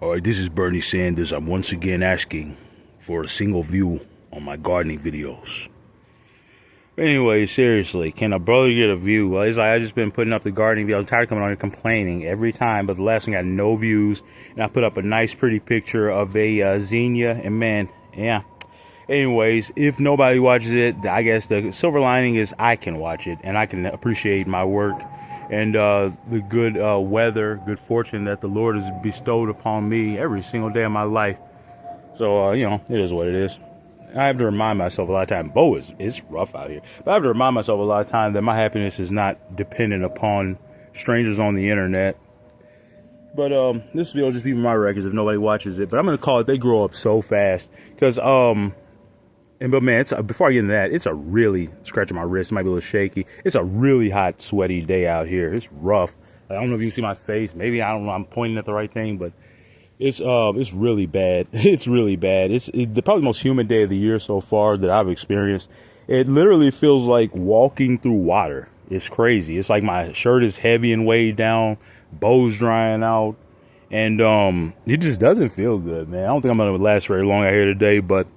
Alright, this is Bernie Sanders. I'm once again asking for a single view on my gardening videos. Anyway, seriously, can a brother get a view? Well, it's like I just been putting up the gardening video. I'm tired of coming on here complaining every time, but the last one got no views. And I put up a nice, pretty picture of a zinnia, and man, yeah. Anyways, if nobody watches it, I guess the silver lining is I can watch it, and I can appreciate my work and the good weather, good fortune that the Lord has bestowed upon me every single day of my life. So, you know, it is what it is. I have to remind myself a lot of time. It's rough out here. But I have to remind myself a lot of time that my happiness is not dependent upon strangers on the internet. But this video will just be for my records if nobody watches it. But I'm going to call it They Grow Up So Fast. Because, but man, before I get into that, it's a really, scratching my wrist, it might be a little shaky. It's a really hot, sweaty day out here. It's rough. I don't know if you can see my face. Maybe, I don't know, I'm pointing at the right thing, but it's really bad. It's really bad. It's probably the most humid day of the year so far that I've experienced. It literally feels like walking through water. It's crazy. It's like my shirt is heavy and weighed down, bow's drying out, and it just doesn't feel good, man. I don't think I'm gonna last very long out here today, but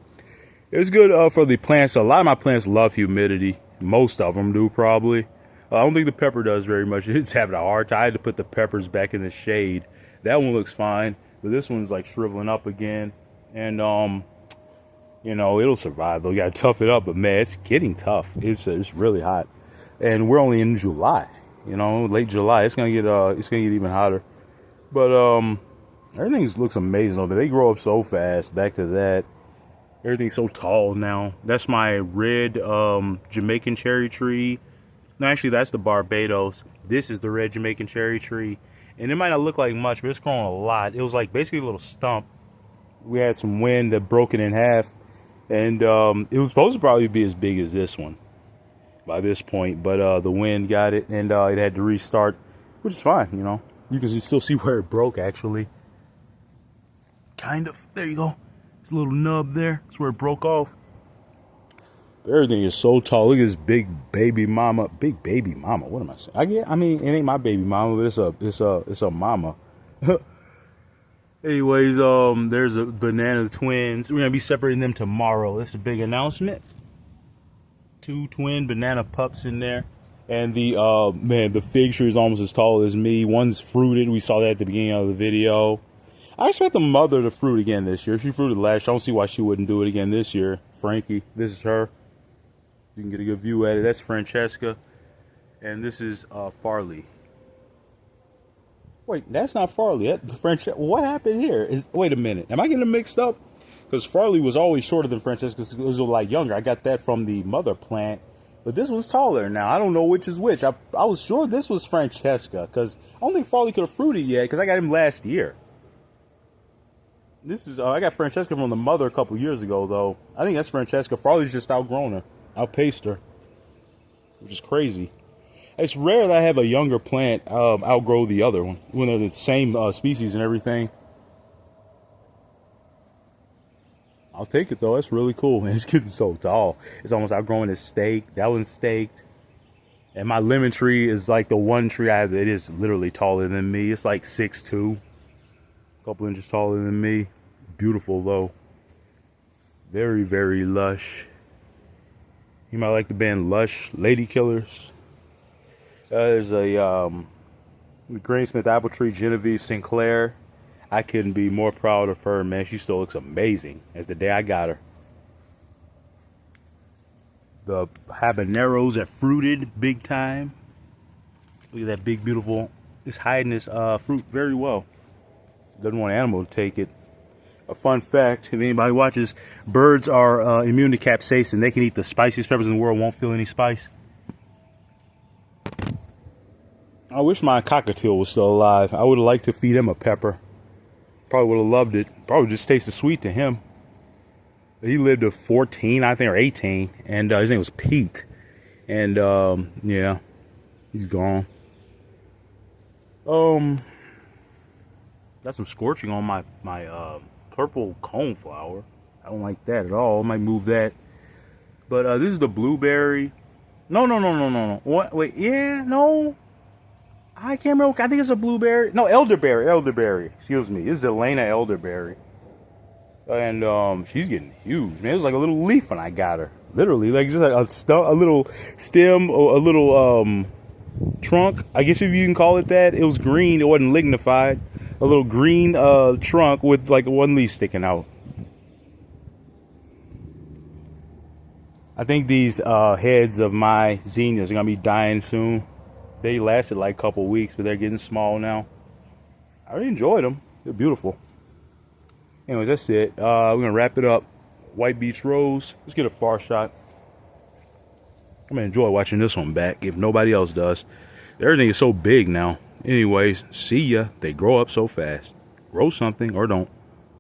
it's good for the plants. A lot of my plants love humidity. Most of them do, probably. I don't think the pepper does very much. It's having a hard time. I had to put the peppers back in the shade. That one looks fine, but this one's like shriveling up again. And you know, it'll survive though. You gotta tough it up, but man, it's getting tough. It's really hot, and we're only in July. You know, late July. It's gonna get even hotter. But everything looks amazing over there. They grow up so fast. Back to that. Everything's so tall now. That's my red Jamaican cherry tree. No, actually, that's the Barbados. This is the red Jamaican cherry tree. And it might not look like much, but it's growing a lot. It was like basically a little stump. We had some wind that broke it in half. And it was supposed to probably be as big as this one by this point. But the wind got it, and it had to restart, which is fine, you know. You can still see where it broke, actually. Kind of. There you go. It's a little nub there. That's where it broke off. Everything is so tall. Look at this big baby mama. Big baby mama. What am I saying? I mean, it ain't my baby mama, but it's a mama. Anyways, there's a banana twins. We're gonna be separating them tomorrow. That's a big announcement. 2 twin banana pups in there. And the man, the fig tree is almost as tall as me. One's fruited. We saw that at the beginning of the video. I expect the mother to fruit again this year. She fruited last year. I don't see why she wouldn't do it again this year. Frankie, this is her. You can get a good view at it. That's Francesca. And this is Farley. Wait, that's not Farley. What happened here? Wait a minute. Am I getting them mixed up? Because Farley was always shorter than Francesca. It was like younger. I got that from the mother plant. But this one's taller now. I don't know which is which. I was sure this was Francesca. Because I don't think Farley could have fruited yet. Because I got him last year. This is, I got Francesca from the mother a couple years ago, though. I think that's Francesca. Farley's just outgrown her, outpaced her, which is crazy. It's rare that I have a younger plant outgrow the other one when they're the same species and everything. I'll take it, though. That's really cool, man. It's getting so tall. It's almost outgrowing its stake. That one's staked. And my lemon tree is like the one tree I have that is literally taller than me. It's like 6'2". A couple inches taller than me. Beautiful though. Very, very lush. You might like the band Lush, Lady Killers. There's a Granny Smith apple tree, Genevieve Sinclair. I couldn't be more proud of her, man. She still looks amazing as the day I got her. The habaneros that fruited big time. Look at that big, beautiful. It's hiding its fruit very well. Doesn't want an animal to take it. A fun fact, if anybody watches, birds are immune to capsaicin. They can eat the spiciest peppers in the world, won't feel any spice. I wish my cockatiel was still alive. I would have liked to feed him a pepper. Probably would have loved it. Probably just tasted sweet to him. He lived to 14, I think, or 18. And his name was Pete. And, yeah, he's gone. Got some scorching on my purple coneflower. I don't like that at all. I might move that. But this is the blueberry. No. What? Wait, yeah, no. I can't remember. I think it's a blueberry. No, elderberry. Elderberry. Excuse me. This is Elena elderberry. And she's getting huge, man. It was like a little leaf when I got her. Literally, like just like a little stem, or a little trunk. I guess if you can call it that. It was green. It wasn't lignified. A little green trunk with like one leaf sticking out. I think these heads of my zinnias are gonna be dying soon. They lasted like a couple weeks, but they're getting small now. I really enjoyed them. They're beautiful. Anyways, that's it. We're gonna wrap it up. White Beach Rose. Let's get a far shot. I'm gonna enjoy watching this one back if nobody else does. Everything is so big now. Anyways, see ya. They grow up so fast. Grow something or don't.